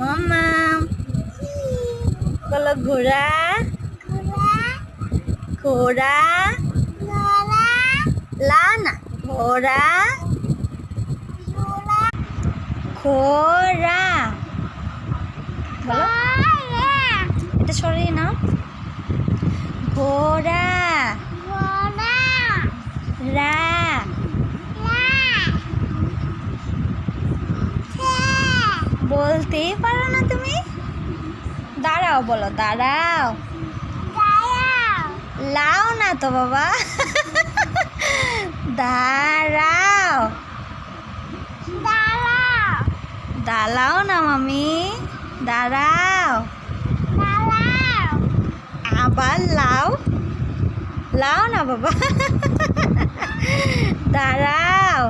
মাম্মা বলো ঘোড়া ঘোড়া লা না ঘোড়া ঘোড়া বলো এটা সরিয়ে নাও ঘোড়া রা বলতেই পারো না তুমি দাঁড়াও বলো দাঁড়াও লাও না তো বাবা দাঁড়াও দাঁড়াও না মামি দাঁড়াও আবার লাও লাও না বাবা দাঁড়াও